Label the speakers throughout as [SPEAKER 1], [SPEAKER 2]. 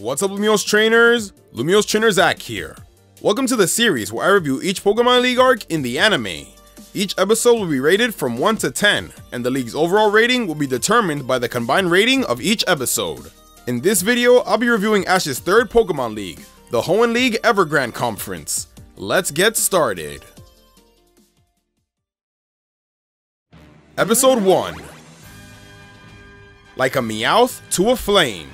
[SPEAKER 1] What's up, LUMIOSE trainers? LUMIOSE Trainer Zach here. Welcome to the series where I review each Pokemon League arc in the anime. Each episode will be rated from 1 to 10, and the league's overall rating will be determined by the combined rating of each episode. In this video, I'll be reviewing Ash's third Pokemon League, the Hoenn League Evergrande Conference. Let's get started. Episode 1. Like a Meowth to a Flame.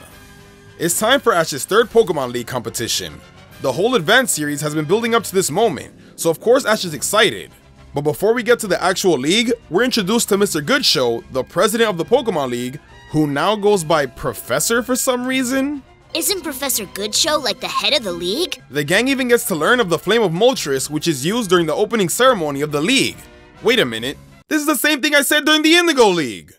[SPEAKER 1] It's time for Ash's third Pokemon League competition. The whole Advanced series has been building up to this moment, so of course Ash is excited. But before we get to the actual league, we're introduced to Mr. Goodshow, the president of the Pokemon League, who now goes by Professor for some reason.
[SPEAKER 2] Isn't Professor Goodshow like the head of the league?
[SPEAKER 1] The gang even gets to learn of the Flame of Moltres, which is used during the opening ceremony of the league. Wait a minute, this is the same thing I said during the Indigo League!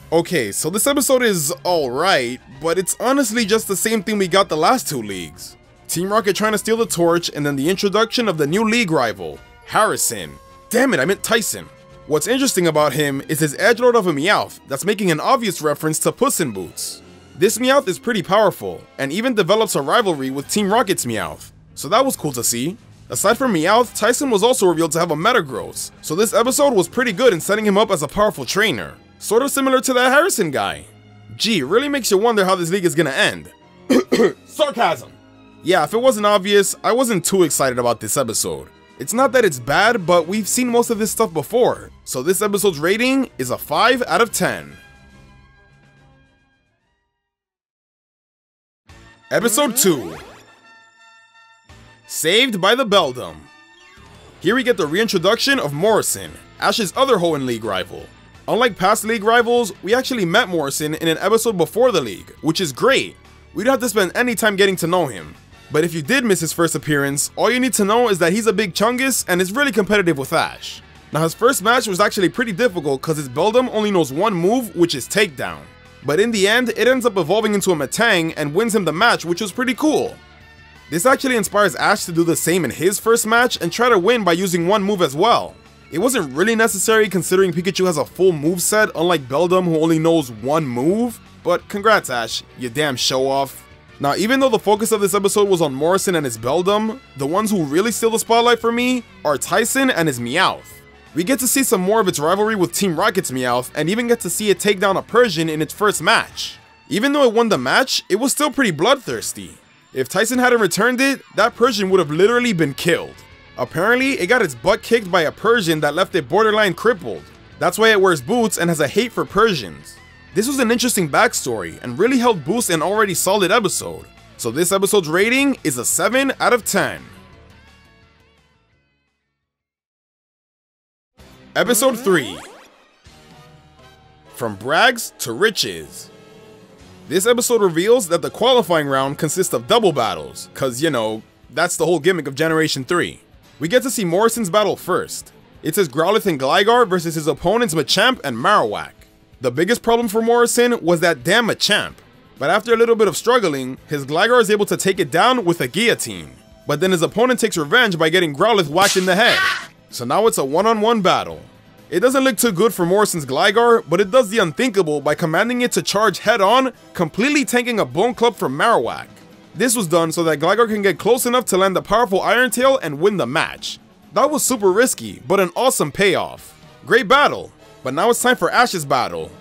[SPEAKER 1] Okay, so this episode is alright, but it's honestly just the same thing we got the last two leagues. Team Rocket trying to steal the torch, and then the introduction of the new league rival, Harrison. Damn it, I meant Tyson. What's interesting about him is his edgelord of a Meowth that's making an obvious reference to Puss in Boots. This Meowth is pretty powerful, and even develops a rivalry with Team Rocket's Meowth, so that was cool to see. Aside from Meowth, Tyson was also revealed to have a Metagross, so this episode was pretty good in setting him up as a powerful trainer. Sort of similar to that Harrison guy. Gee, it really makes you wonder how this league is gonna end. Sarcasm! Yeah, if it wasn't obvious, I wasn't too excited about this episode. It's not that it's bad, but we've seen most of this stuff before, so this episode's rating is a 5 out of 10. Episode 2. Saved by the Beldum. Here we get the reintroduction of Morrison, Ash's other Hoenn League rival. Unlike past league rivals, we actually met Morrison in an episode before the league, which is great. We don't have to spend any time getting to know him. But if you did miss his first appearance, all you need to know is that he's a big chungus and is really competitive with Ash. Now his first match was actually pretty difficult because his Beldum only knows one move, which is Takedown. But in the end, it ends up evolving into a Metang and wins him the match, which was pretty cool. This actually inspires Ash to do the same in his first match and try to win by using one move as well. It wasn't really necessary considering Pikachu has a full moveset unlike Beldum who only knows one move, but congrats Ash, you damn show off. Now even though the focus of this episode was on Morrison and his Beldum, the ones who really steal the spotlight for me are Tyson and his Meowth. We get to see some more of its rivalry with Team Rocket's Meowth and even get to see it take down a Persian in its first match. Even though it won the match, it was still pretty bloodthirsty. If Tyson hadn't returned it, that Persian would have literally been killed. Apparently, it got its butt kicked by a Persian that left it borderline crippled. That's why it wears boots and has a hate for Persians. This was an interesting backstory and really helped boost an already solid episode. So this episode's rating is a 7 out of 10. Episode 3. From Brags to Riches. This episode reveals that the qualifying round consists of double battles, cause you know, that's the whole gimmick of Generation 3. We get to see Morrison's battle first. It's his Growlithe and Gligar versus his opponents Machamp and Marowak. The biggest problem for Morrison was that damn Machamp, but after a little bit of struggling, his Gligar is able to take it down with a guillotine. But then his opponent takes revenge by getting Growlithe whacked in the head. So now it's a one-on-one battle. It doesn't look too good for Morrison's Gligar, but it does the unthinkable by commanding it to charge head-on, completely tanking a Bone Club from Marowak. This was done so that Gligar can get close enough to land the powerful Iron Tail and win the match. That was super risky, but an awesome payoff. Great battle, but now it's time for Ash's battle.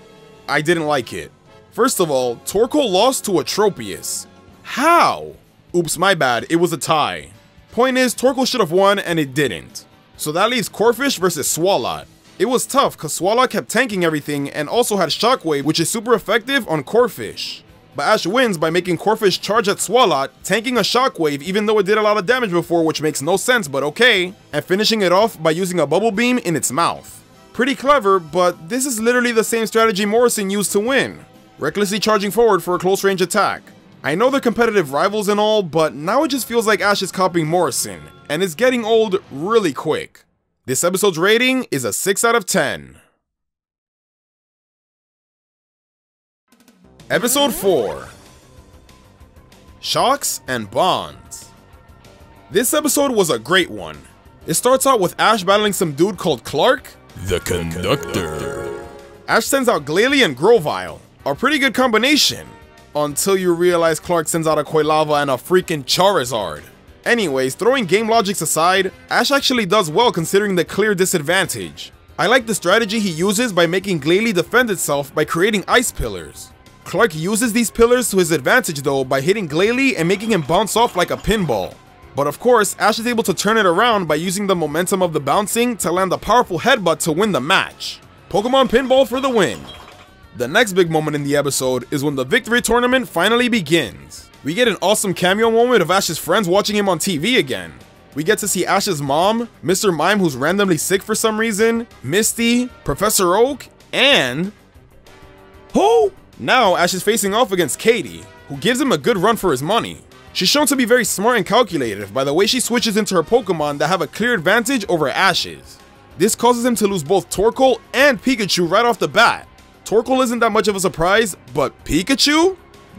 [SPEAKER 1] I didn't like it. First of all, Torkoal lost to Atropius. How? Oops, my bad, it was a tie. Point is, Torkoal should have won and it didn't. So that leaves Corphish versus Swalot. It was tough cause Swalot kept tanking everything and also had Shockwave, which is super effective on Corphish. But Ash wins by making Corphish charge at Swalot, tanking a Shockwave even though it did a lot of damage before, which makes no sense but okay, and finishing it off by using a Bubble Beam in its mouth. Pretty clever, but this is literally the same strategy Morrison used to win, recklessly charging forward for a close range attack. I know they're competitive rivals and all, but now it just feels like Ash is copying Morrison, and it's getting old really quick. This episode's rating is a 6 out of 10. Episode 4. Shocks and Bonds. This episode was a great one. It starts out with Ash battling some dude called Clark, the Conductor. Ash sends out Glalie and Grovyle, a pretty good combination. until you realize Clark sends out a Quilava and a freaking Charizard. Anyways, throwing game logics aside, Ash actually does well considering the clear disadvantage. I like the strategy he uses by making Glalie defend itself by creating ice pillars. Clark uses these pillars to his advantage though by hitting Glalie and making him bounce off like a pinball. But of course, Ash is able to turn it around by using the momentum of the bouncing to land a powerful headbutt to win the match. Pokemon Pinball for the win! The next big moment in the episode is when the victory tournament finally begins. We get an awesome cameo moment of Ash's friends watching him on TV again. We get to see Ash's mom, Mr. Mime who's randomly sick for some reason, Misty, Professor Oak, and... who? Now Ash is facing off against Katie, who gives him a good run for his money. She's shown to be very smart and calculative by the way she switches into her Pokemon that have a clear advantage over Ash's. This causes him to lose both Torkoal and Pikachu right off the bat. Torkoal isn't that much of a surprise, but Pikachu?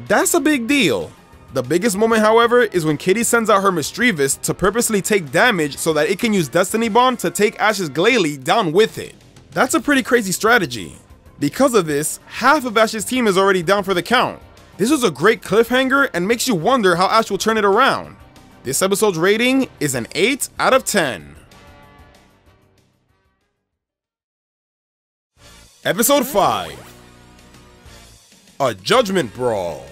[SPEAKER 1] That's a big deal. The biggest moment, however, is when Katie sends out her Misdreavus to purposely take damage so that it can use Destiny Bond to take Ash's Glalie down with it. That's a pretty crazy strategy. Because of this, half of Ash's team is already down for the count. This was a great cliffhanger and makes you wonder how Ash will turn it around. This episode's rating is an 8 out of 10. Episode 5. A Judgment Brawl.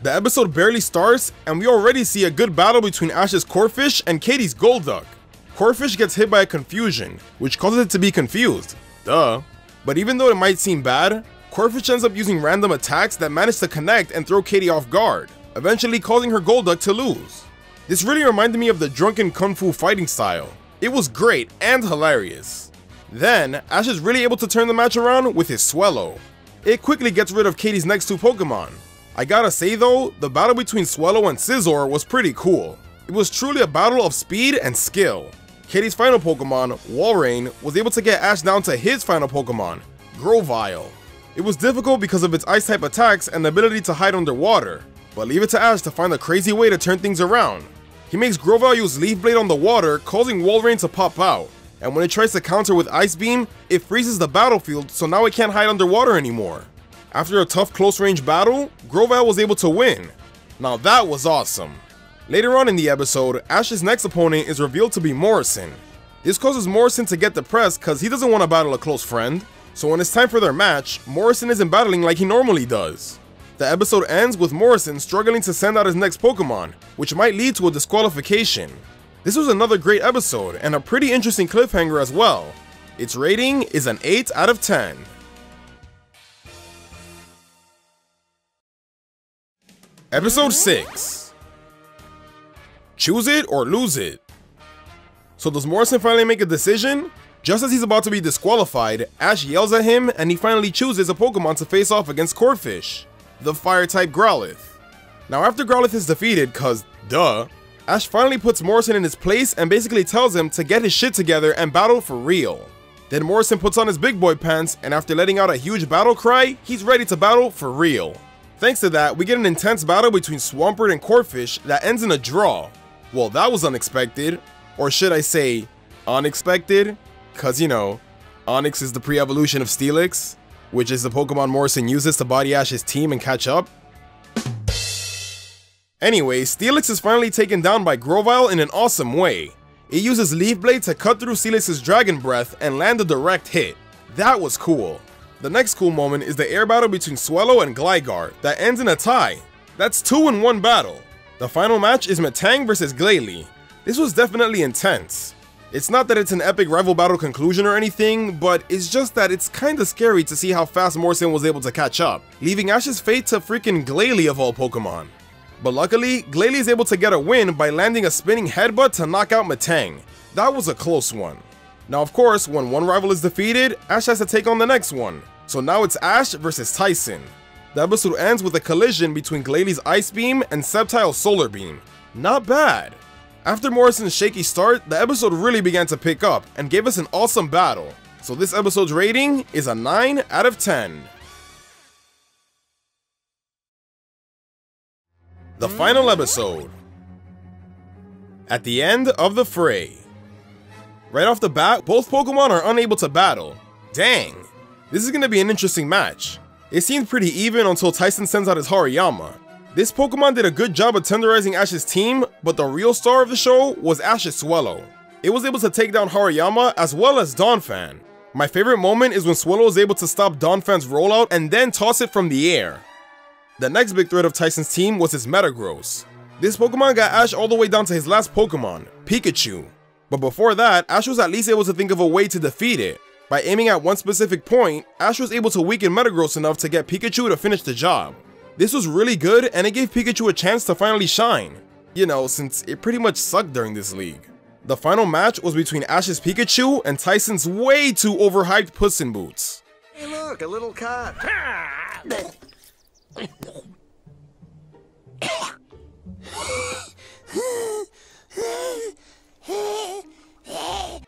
[SPEAKER 1] The episode barely starts and we already see a good battle between Ash's Corphish and Katie's Golduck. Corphish gets hit by a confusion, which causes it to be confused. Duh. But even though it might seem bad, Corphish ends up using random attacks that manage to connect and throw Katie off guard, eventually causing her Golduck to lose. This really reminded me of the drunken kung fu fighting style. It was great and hilarious. Then, Ash is really able to turn the match around with his Swellow. It quickly gets rid of Katie's next two Pokemon. I gotta say though, the battle between Swellow and Scizor was pretty cool. It was truly a battle of speed and skill. Katie's final Pokemon, Walrein, was able to get Ash down to his final Pokemon, Grovyle. It was difficult because of its ice type attacks and the ability to hide underwater, but leave it to Ash to find a crazy way to turn things around. He makes Grovyle use Leaf Blade on the water, causing Walrein to pop out, and when it tries to counter with Ice Beam, it freezes the battlefield so now it can't hide underwater anymore. After a tough close range battle, Grovyle was able to win. Now that was awesome. Later on in the episode, Ash's next opponent is revealed to be Morrison. This causes Morrison to get depressed cause he doesn't want to battle a close friend. So when it's time for their match, Morrison isn't battling like he normally does. The episode ends with Morrison struggling to send out his next Pokemon, which might lead to a disqualification. This was another great episode and a pretty interesting cliffhanger as well. Its rating is an 8 out of 10. Episode 6. Choose it or lose it. So does Morrison finally make a decision? Just as he's about to be disqualified, Ash yells at him and he finally chooses a Pokemon to face off against Corphish, the Fire-type Growlithe. Now after Growlithe is defeated, cause duh, Ash finally puts Morrison in his place and basically tells him to get his shit together and battle for real. Then Morrison puts on his big boy pants and after letting out a huge battle cry, he's ready to battle for real. Thanks to that, we get an intense battle between Swampert and Corphish that ends in a draw. Well, that was unexpected. Or should I say, unexpected? Cause you know, Onix is the pre-evolution of Steelix, which is the Pokemon Morrison uses to body Ash's team and catch up. Anyway, Steelix is finally taken down by Grovyle in an awesome way. It uses Leaf Blade to cut through Steelix's Dragon Breath and land a direct hit. That was cool. The next cool moment is the air battle between Swellow and Gligar that ends in a tie. That's 2 in 1 battle. The final match is Metang vs Glalie. This was definitely intense. It's not that it's an epic rival battle conclusion or anything, but it's just that it's kinda scary to see how fast Morrison was able to catch up, leaving Ash's fate to freaking Glalie of all Pokemon. But luckily, Glalie is able to get a win by landing a spinning headbutt to knock out Metang. That was a close one. Now of course, when one rival is defeated, Ash has to take on the next one. So now it's Ash versus Tyson. The episode ends with a collision between Glalie's Ice Beam and Sceptile's Solar Beam. Not bad. After Morrison's shaky start, the episode really began to pick up and gave us an awesome battle. So this episode's rating is a 9 out of 10. The final episode. At the end of the fray. Right off the bat, both Pokemon are unable to battle. Dang. This is going to be an interesting match. It seemed pretty even until Tyson sends out his Hariyama. This Pokemon did a good job of tenderizing Ash's team, but the real star of the show was Ash's Swellow. It was able to take down Hariyama as well as Donphan. My favorite moment is when Swellow is able to stop Donphan's rollout and then toss it from the air. The next big threat of Tyson's team was his Metagross. This Pokemon got Ash all the way down to his last Pokemon, Pikachu. But before that, Ash was at least able to think of a way to defeat it. By aiming at one specific point, Ash was able to weaken Metagross enough to get Pikachu to finish the job. This was really good and it gave Pikachu a chance to finally shine. You know, since it pretty much sucked during this league. The final match was between Ash's Pikachu and Tyson's way too overhyped Puss in Boots.
[SPEAKER 3] Hey look, a little cat.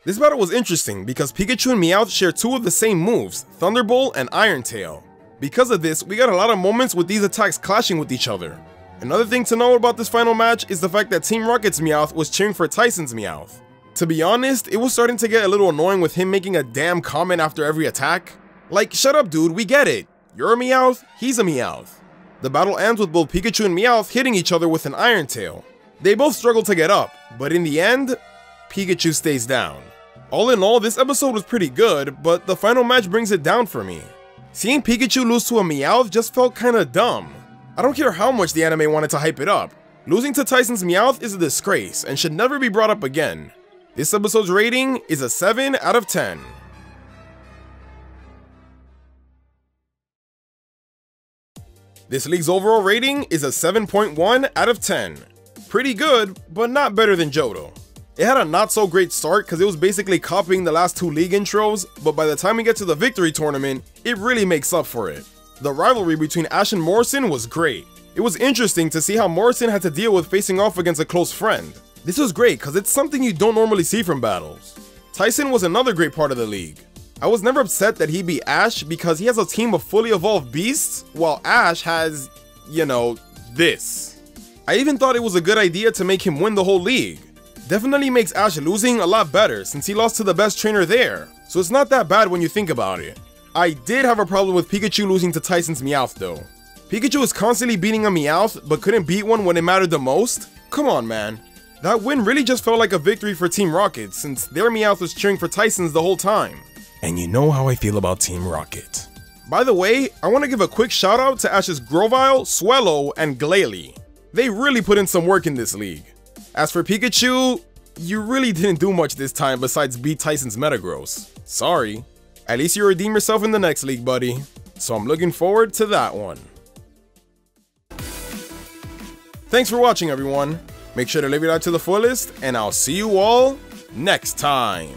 [SPEAKER 1] This battle was interesting because Pikachu and Meowth share two of the same moves, Thunderbolt and Iron Tail. Because of this, we got a lot of moments with these attacks clashing with each other. Another thing to know about this final match is the fact that Team Rocket's Meowth was cheering for Tyson's Meowth. To be honest, it was starting to get a little annoying with him making a damn comment after every attack. Like, shut up dude, we get it. You're a Meowth, he's a Meowth. The battle ends with both Pikachu and Meowth hitting each other with an Iron Tail. They both struggle to get up, but in the end, Pikachu stays down. All in all, this episode was pretty good, but the final match brings it down for me. Seeing Pikachu lose to a Meowth just felt kinda dumb. I don't care how much the anime wanted to hype it up. Losing to Tyson's Meowth is a disgrace and should never be brought up again. This episode's rating is a 7 out of 10. This league's overall rating is a 7.1 out of 10. Pretty good, but not better than Johto. It had a not so great start because it was basically copying the last two league intros, but by the time we get to the victory tournament, it really makes up for it. The rivalry between Ash and Morrison was great. It was interesting to see how Morrison had to deal with facing off against a close friend. This was great because it's something you don't normally see from battles. Tyson was another great part of the league. I was never upset that he beat Ash because he has a team of fully evolved beasts, while Ash has, you know, this. I even thought it was a good idea to make him win the whole league. Definitely makes Ash losing a lot better since he lost to the best trainer there, so it's not that bad when you think about it. I did have a problem with Pikachu losing to Tyson's Meowth though. Pikachu was constantly beating a Meowth but couldn't beat one when it mattered the most? Come on man. That win really just felt like a victory for Team Rocket since their Meowth was cheering for Tyson's the whole time. And you know how I feel about Team Rocket. By the way, I want to give a quick shout out to Ash's Grovyle, Swellow, and Glalie. They really put in some work in this league. As for Pikachu, you really didn't do much this time besides beat Tyson's Metagross. Sorry. At least you redeem yourself in the next league, buddy. So I'm looking forward to that one. Thanks for watching, everyone. Make sure to live your life to the fullest, and I'll see you all next time.